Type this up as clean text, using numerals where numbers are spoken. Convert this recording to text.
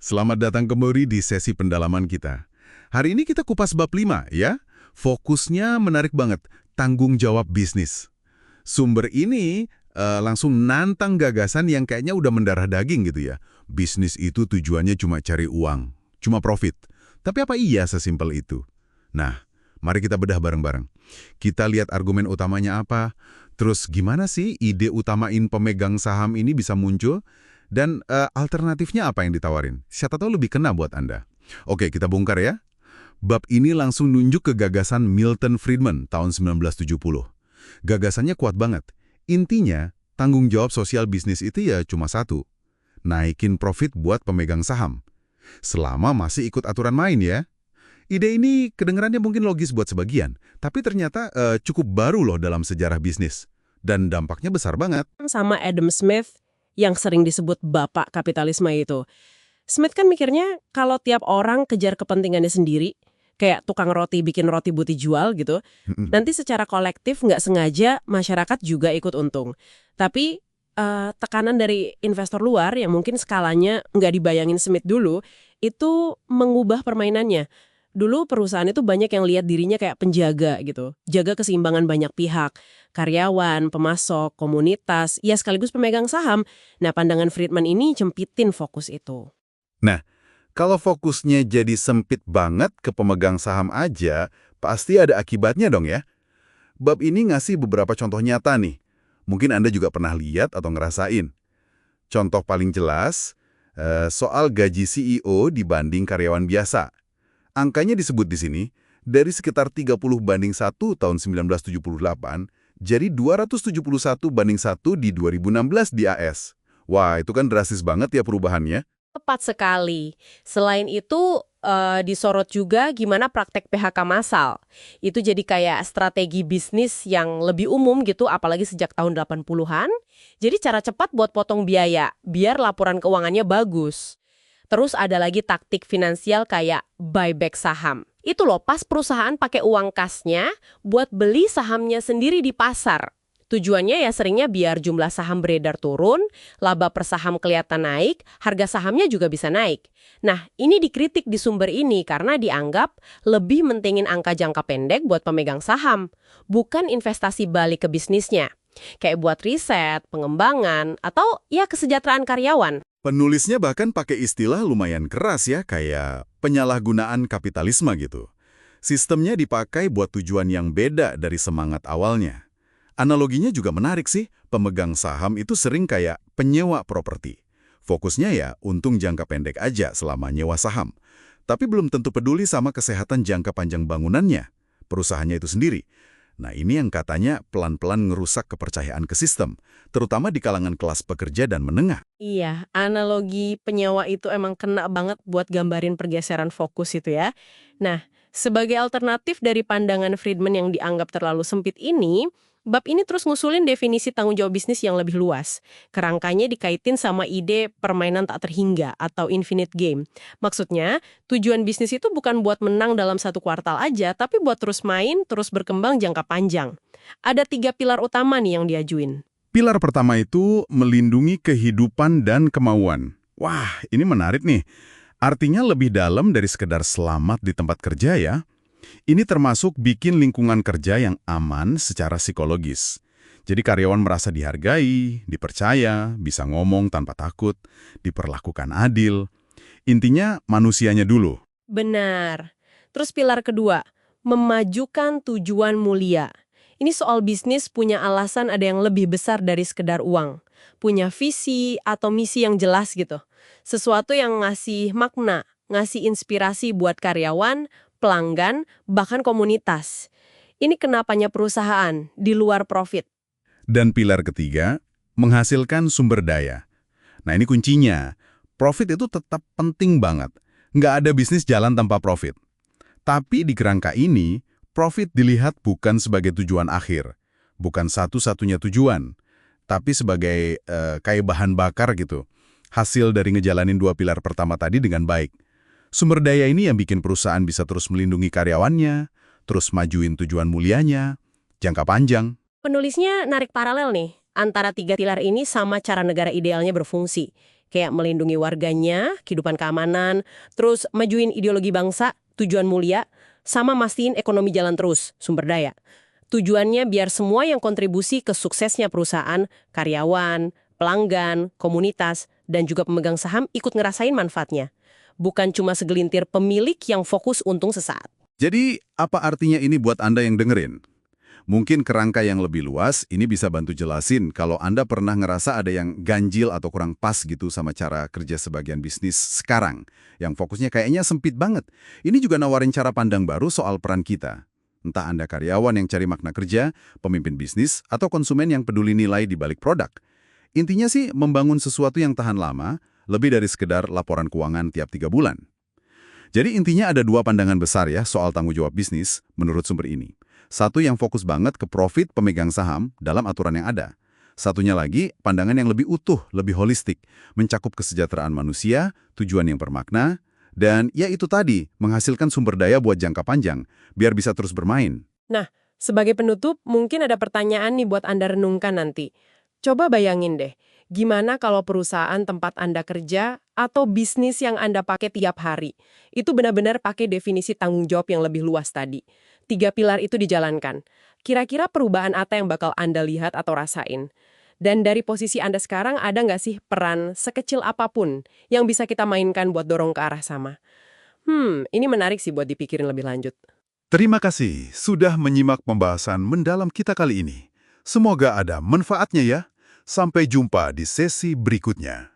Selamat datang kembali di sesi pendalaman kita. Hari ini kita kupas bab 5 ya. Fokusnya menarik banget, tanggung jawab bisnis. Sumber ini langsung nantang gagasan yang kayaknya udah mendarah daging gitu ya. Bisnis itu tujuannya cuma cari uang, cuma profit. Tapi apa iya sesimpel itu? Nah, mari kita bedah bareng-bareng. Kita lihat argumen utamanya apa, terus gimana sih ide utamain pemegang saham ini bisa muncul, dan alternatifnya apa yang ditawarin? Siapa tahu lebih kena buat Anda. Oke, kita bongkar ya. Bab ini langsung nunjuk ke gagasan Milton Friedman tahun 1970. Gagasannya kuat banget. Intinya, tanggung jawab sosial bisnis itu ya cuma satu. Naikin profit buat pemegang saham. Selama masih ikut aturan main ya. Ide ini kedengarannya mungkin logis buat sebagian, tapi ternyata cukup baru loh dalam sejarah bisnis. Dan dampaknya besar banget. Sama Adam Smith yang sering disebut bapak kapitalisme itu. Smith kan mikirnya kalau tiap orang kejar kepentingannya sendiri, kayak tukang roti bikin roti buti jual gitu, nanti secara kolektif nggak sengaja masyarakat juga ikut untung. Tapi tekanan dari investor luar yang mungkin skalanya nggak dibayangin Smith dulu, itu mengubah permainannya. Dulu perusahaan itu banyak yang lihat dirinya kayak penjaga gitu, jaga keseimbangan banyak pihak, karyawan, pemasok, komunitas, ya sekaligus pemegang saham. Nah, pandangan Friedman ini cempitin fokus itu. Nah, kalau fokusnya jadi sempit banget ke pemegang saham aja, pasti ada akibatnya dong ya. Bab ini ngasih beberapa contoh nyata nih. Mungkin Anda juga pernah lihat atau ngerasain. Contoh paling jelas, soal gaji CEO dibanding karyawan biasa. Angkanya disebut di sini, dari sekitar 30:1 tahun 1978, jadi 271:1 di 2016 di AS. Wah, itu kan drastis banget ya perubahannya. Tepat sekali. Selain itu, disorot juga gimana praktek PHK massal. Itu jadi kayak strategi bisnis yang lebih umum gitu, apalagi sejak tahun 80-an. Jadi cara cepat buat potong biaya, biar laporan keuangannya bagus. Terus ada lagi taktik finansial kayak buyback saham. Itu loh, pas perusahaan pakai uang kasnya buat beli sahamnya sendiri di pasar. Tujuannya ya seringnya biar jumlah saham beredar turun, laba per saham kelihatan naik, harga sahamnya juga bisa naik. Nah, ini dikritik di sumber ini karena dianggap lebih mentingin angka jangka pendek buat pemegang saham, bukan investasi balik ke bisnisnya. Kayak buat riset, pengembangan, atau ya kesejahteraan karyawan. Penulisnya bahkan pakai istilah lumayan keras ya, kayak penyalahgunaan kapitalisme gitu. Sistemnya dipakai buat tujuan yang beda dari semangat awalnya. Analoginya juga menarik sih, pemegang saham itu sering kayak penyewa properti. Fokusnya ya untung jangka pendek aja selama nyewa saham. Tapi belum tentu peduli sama kesehatan jangka panjang bangunannya, perusahaannya itu sendiri. Nah ini yang katanya pelan-pelan ngerusak kepercayaan ke sistem, terutama di kalangan kelas pekerja dan menengah. Iya, analogi penyewa itu emang kena banget buat gambarin pergeseran fokus itu ya. Nah, sebagai alternatif dari pandangan Friedman yang dianggap terlalu sempit ini, bab ini terus ngusulin definisi tanggung jawab bisnis yang lebih luas. Kerangkanya dikaitin sama ide permainan tak terhingga atau infinite game. Maksudnya, tujuan bisnis itu bukan buat menang dalam satu kuartal aja, tapi buat terus main, terus berkembang jangka panjang. Ada 3 pilar utama nih yang diajuin. Pilar pertama itu melindungi kehidupan dan kemauan. Wah, ini menarik nih. Artinya lebih dalam dari sekedar selamat di tempat kerja ya. Ini termasuk bikin lingkungan kerja yang aman secara psikologis. Jadi karyawan merasa dihargai, dipercaya, bisa ngomong tanpa takut, diperlakukan adil. Intinya manusianya dulu. Benar. Terus pilar kedua, memajukan tujuan mulia. Ini soal bisnis punya alasan ada yang lebih besar dari sekedar uang. Punya visi atau misi yang jelas gitu. Sesuatu yang ngasih makna, ngasih inspirasi buat karyawan, pelanggan, bahkan komunitas. Ini kenapanya perusahaan di luar profit. Dan pilar ketiga, menghasilkan sumber daya. Nah ini kuncinya. Profit itu tetap penting banget. Nggak ada bisnis jalan tanpa profit. Tapi di kerangka ini, profit dilihat bukan sebagai tujuan akhir. Bukan satu-satunya tujuan. Tapi sebagai kayak bahan bakar gitu. Hasil dari ngejalanin 2 pilar pertama tadi dengan baik. Sumber daya ini yang bikin perusahaan bisa terus melindungi karyawannya, terus majuin tujuan mulianya, jangka panjang. Penulisnya narik paralel nih. antara tiga pilar ini sama cara negara idealnya berfungsi. Kayak melindungi warganya, kehidupan keamanan, terus majuin ideologi bangsa, tujuan mulia, sama mastiin ekonomi jalan terus, sumber daya. Tujuannya biar semua yang kontribusi ke suksesnya perusahaan, karyawan, pelanggan, komunitas, dan juga pemegang saham ikut ngerasain manfaatnya. Bukan cuma segelintir pemilik yang fokus untung sesaat. Jadi, apa artinya ini buat Anda yang dengerin? Mungkin kerangka yang lebih luas ini bisa bantu jelasin kalau Anda pernah ngerasa ada yang ganjil atau kurang pas gitu sama cara kerja sebagian bisnis sekarang, yang fokusnya kayaknya sempit banget. Ini juga nawarin cara pandang baru soal peran kita. Entah Anda karyawan yang cari makna kerja, pemimpin bisnis, atau konsumen yang peduli nilai di balik produk. Intinya sih membangun sesuatu yang tahan lama, lebih dari sekedar laporan keuangan tiap 3 bulan. Jadi intinya ada dua pandangan besar ya soal tanggung jawab bisnis menurut sumber ini. Satu yang fokus banget ke profit pemegang saham dalam aturan yang ada. Satunya lagi pandangan yang lebih utuh, lebih holistik, mencakup kesejahteraan manusia, tujuan yang bermakna, dan ya itu tadi, menghasilkan sumber daya buat jangka panjang, biar bisa terus bermain. Nah, sebagai penutup, mungkin ada pertanyaan nih buat Anda renungkan nanti. Coba bayangin deh, gimana kalau perusahaan tempat Anda kerja atau bisnis yang Anda pakai tiap hari, itu benar-benar pakai definisi tanggung jawab yang lebih luas tadi. 3 pilar itu dijalankan. Kira-kira perubahan apa yang bakal Anda lihat atau rasain? Dan dari posisi Anda sekarang, ada nggak sih peran sekecil apapun yang bisa kita mainkan buat dorong ke arah sama? Ini menarik sih buat dipikirin lebih lanjut. Terima kasih sudah menyimak pembahasan mendalam kita kali ini. Semoga ada manfaatnya ya. Sampai jumpa di sesi berikutnya.